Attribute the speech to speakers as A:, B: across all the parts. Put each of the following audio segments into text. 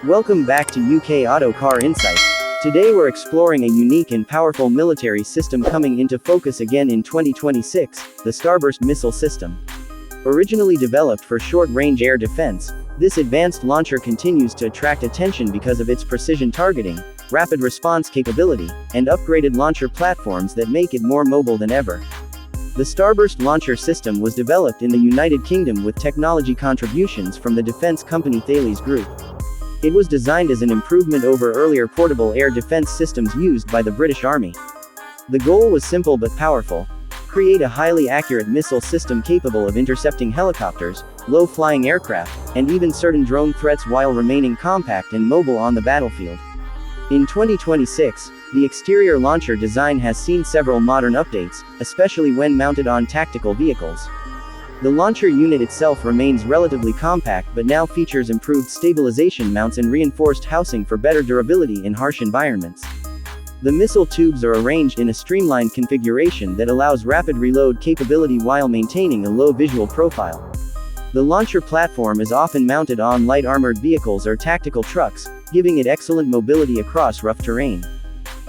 A: Welcome back to UK Auto Car Insight. Today we're exploring a unique and powerful military system coming into focus again in 2026, the Starburst missile system. Originally developed for short-range air defense, this advanced launcher continues to attract attention because of its precision targeting, rapid response capability, and upgraded launcher platforms that make it more mobile than ever. The Starburst launcher system was developed in the United Kingdom with technology contributions from the defense company Deadliest Group. It was designed as an improvement over earlier portable air defense systems used by the British Army. The goal was simple but powerful: create a highly accurate missile system capable of intercepting helicopters, low-flying aircraft, and even certain drone threats while remaining compact and mobile on the battlefield. In 2026, the exterior launcher design has seen several modern updates, especially when mounted on tactical vehicles. The launcher unit itself remains relatively compact but now features improved stabilization mounts and reinforced housing for better durability in harsh environments. The missile tubes are arranged in a streamlined configuration that allows rapid reload capability while maintaining a low visual profile. The launcher platform is often mounted on light armored vehicles or tactical trucks, giving it excellent mobility across rough terrain.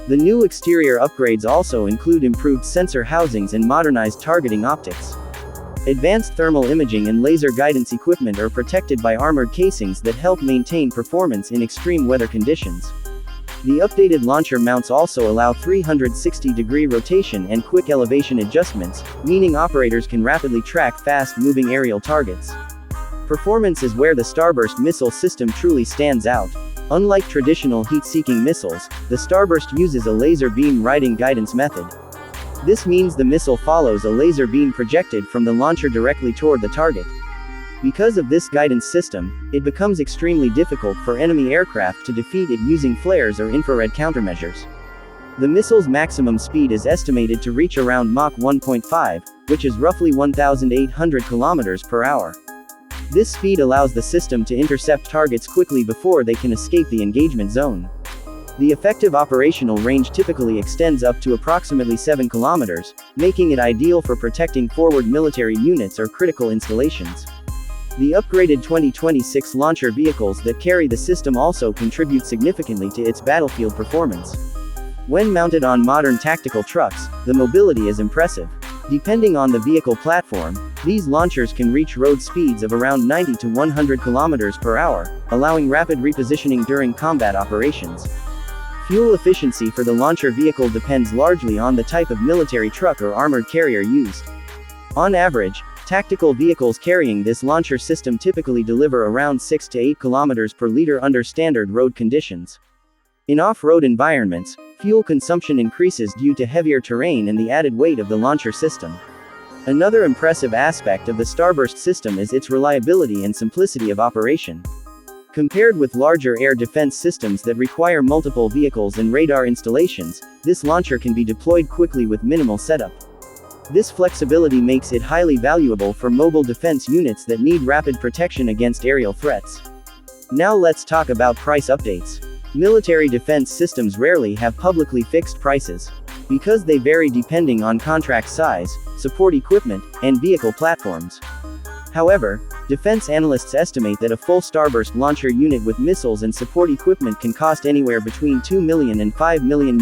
A: The new exterior upgrades also include improved sensor housings and modernized targeting optics. Advanced thermal imaging and laser guidance equipment are protected by armored casings that help maintain performance in extreme weather conditions. The updated launcher mounts also allow 360-degree rotation and quick elevation adjustments, meaning operators can rapidly track fast-moving aerial targets. Performance is where the Starburst missile system truly stands out. Unlike traditional heat-seeking missiles, the Starburst uses a laser beam riding guidance method. This means the missile follows a laser beam projected from the launcher directly toward the target. Because of this guidance system, it becomes extremely difficult for enemy aircraft to defeat it using flares or infrared countermeasures. The missile's maximum speed is estimated to reach around Mach 1.5, which is roughly 1,800 km per hour. This speed allows the system to intercept targets quickly before they can escape the engagement zone. The effective operational range typically extends up to approximately 7 kilometers, making it ideal for protecting forward military units or critical installations. The upgraded 2026 launcher vehicles that carry the system also contribute significantly to its battlefield performance. When mounted on modern tactical trucks, the mobility is impressive. Depending on the vehicle platform, these launchers can reach road speeds of around 90 to 100 kilometers per hour, allowing rapid repositioning during combat operations. Fuel efficiency for the launcher vehicle depends largely on the type of military truck or armored carrier used. On average, tactical vehicles carrying this launcher system typically deliver around 6 to 8 km per liter under standard road conditions. In off-road environments, fuel consumption increases due to heavier terrain and the added weight of the launcher system. Another impressive aspect of the Starburst system is its reliability and simplicity of operation. Compared with larger air defense systems that require multiple vehicles and radar installations, this launcher can be deployed quickly with minimal setup. This flexibility makes it highly valuable for mobile defense units that need rapid protection against aerial threats. Now let's talk about price updates. Military defense systems rarely have publicly fixed prices, because they vary depending on contract size, support equipment, and vehicle platforms. However, defense analysts estimate that a full Starburst launcher unit with missiles and support equipment can cost anywhere between $2 million and $5 million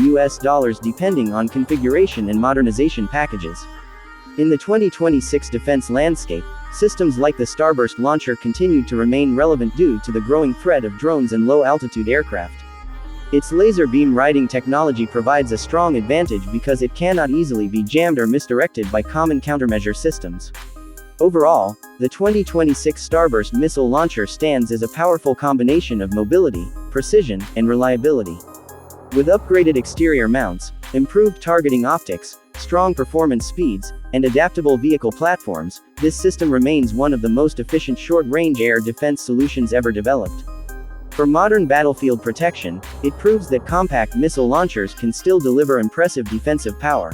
A: depending on configuration and modernization packages. In the 2026 defense landscape, systems like the Starburst launcher continue to remain relevant due to the growing threat of drones and low-altitude aircraft. Its laser beam riding technology provides a strong advantage because it cannot easily be jammed or misdirected by common countermeasure systems. Overall, the 2026 Starburst missile launcher stands as a powerful combination of mobility, precision, and reliability. With upgraded exterior mounts, improved targeting optics, strong performance speeds, and adaptable vehicle platforms, this system remains one of the most efficient short-range air defense solutions ever developed. For modern battlefield protection, it proves that compact missile launchers can still deliver impressive defensive power.